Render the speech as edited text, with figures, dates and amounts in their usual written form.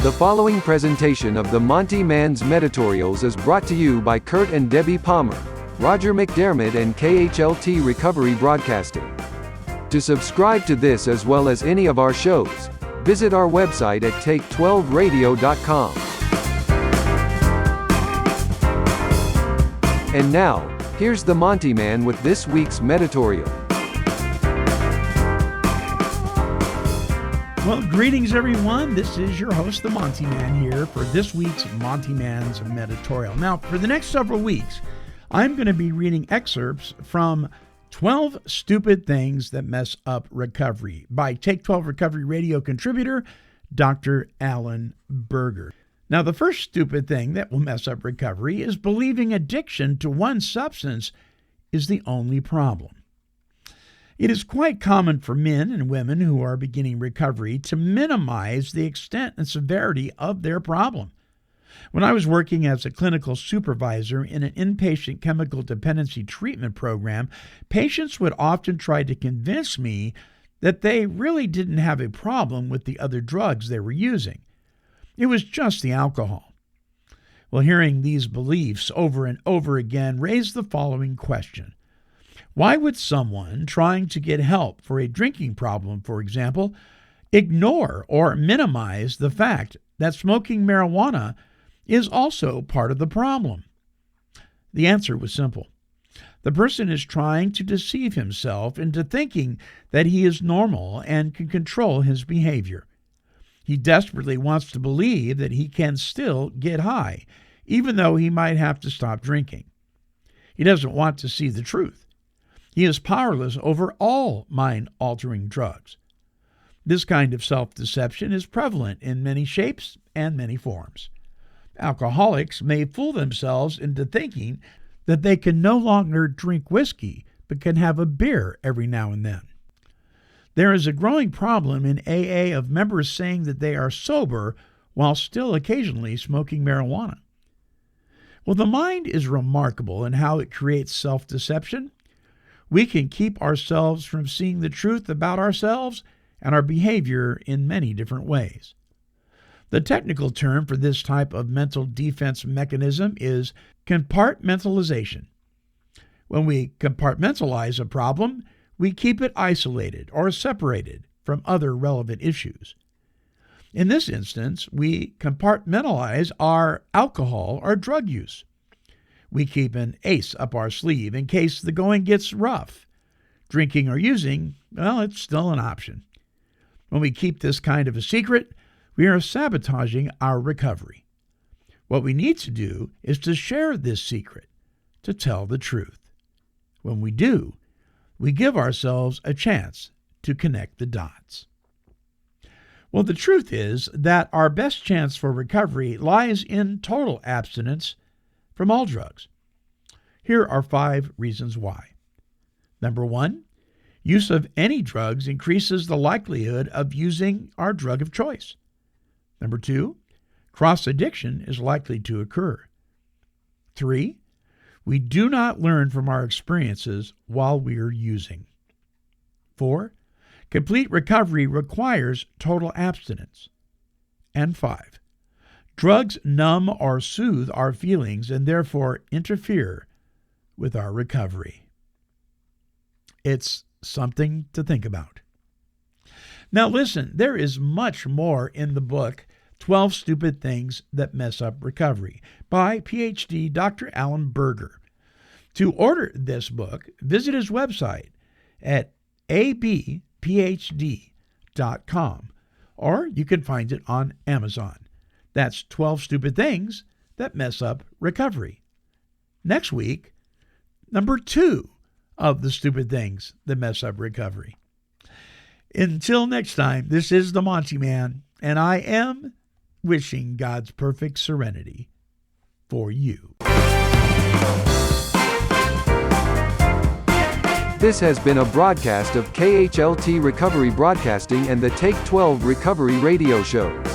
The following presentation of the Montyman's Meditorials is brought to you by Kurt and Debbie Palmer, Roger McDermott and KHLT Recovery Broadcasting. To subscribe to this as well as any of our shows, visit our website at take12radio.com. And now, here's the Montyman with this week's meditorial. Well, greetings everyone. This is your host, the Montyman, here for this week's Montyman's Meditorial. Now, for the next several weeks, I'm going to be reading excerpts from 12 Stupid Things That Mess Up Recovery by Take 12 Recovery Radio contributor, Dr. Alan Berger. Now, the first stupid thing that will mess up recovery is believing addiction to one substance is the only problem. It is quite common for men and women who are beginning recovery to minimize the extent and severity of their problem. When I was working as a clinical supervisor in an inpatient chemical dependency treatment program, patients would often try to convince me that they really didn't have a problem with the other drugs they were using. It was just the alcohol. Well, hearing these beliefs over and over again raised the following question. Why would someone trying to get help for a drinking problem, for example, ignore or minimize the fact that smoking marijuana is also part of the problem? The answer was simple. The person is trying to deceive himself into thinking that he is normal and can control his behavior. He desperately wants to believe that he can still get high, even though he might have to stop drinking. He doesn't want to see the truth. He is powerless over all mind-altering drugs. This kind of self-deception is prevalent in many shapes and many forms. Alcoholics may fool themselves into thinking that they can no longer drink whiskey, but can have a beer every now and then. There is a growing problem in AA of members saying that they are sober while still occasionally smoking marijuana. Well, the mind is remarkable in how it creates self-deception. We can keep ourselves from seeing the truth about ourselves and our behavior in many different ways. The technical term for this type of mental defense mechanism is compartmentalization. When we compartmentalize a problem, we keep it isolated or separated from other relevant issues. In this instance, we compartmentalize our alcohol or drug use. We keep an ace up our sleeve in case the going gets rough. Drinking or using, well, it's still an option. When we keep this kind of a secret, we are sabotaging our recovery. What we need to do is to share this secret, to tell the truth. When we do, we give ourselves a chance to connect the dots. Well, the truth is that our best chance for recovery lies in total abstinence from all drugs. Here are 5 reasons why. Number 1, use of any drugs increases the likelihood of using our drug of choice. Number 2, cross-addiction is likely to occur. 3, we do not learn from our experiences while we are using. 4, complete recovery requires total abstinence. And 5, drugs numb or soothe our feelings and therefore interfere with our recovery. It's something to think about. Now listen, there is much more in the book, 12 Stupid Things That Mess Up Recovery, by Ph.D. Dr. Alan Berger. To order this book, visit his website at abphd.com, or you can find it on Amazon. That's 12 Stupid Things That Mess Up Recovery. Next week, number 2 of the stupid things that mess up recovery. Until next time, this is the Montyman, and I am wishing God's perfect serenity for you. This has been a broadcast of KHLT Recovery Broadcasting and the Take 12 Recovery Radio Shows.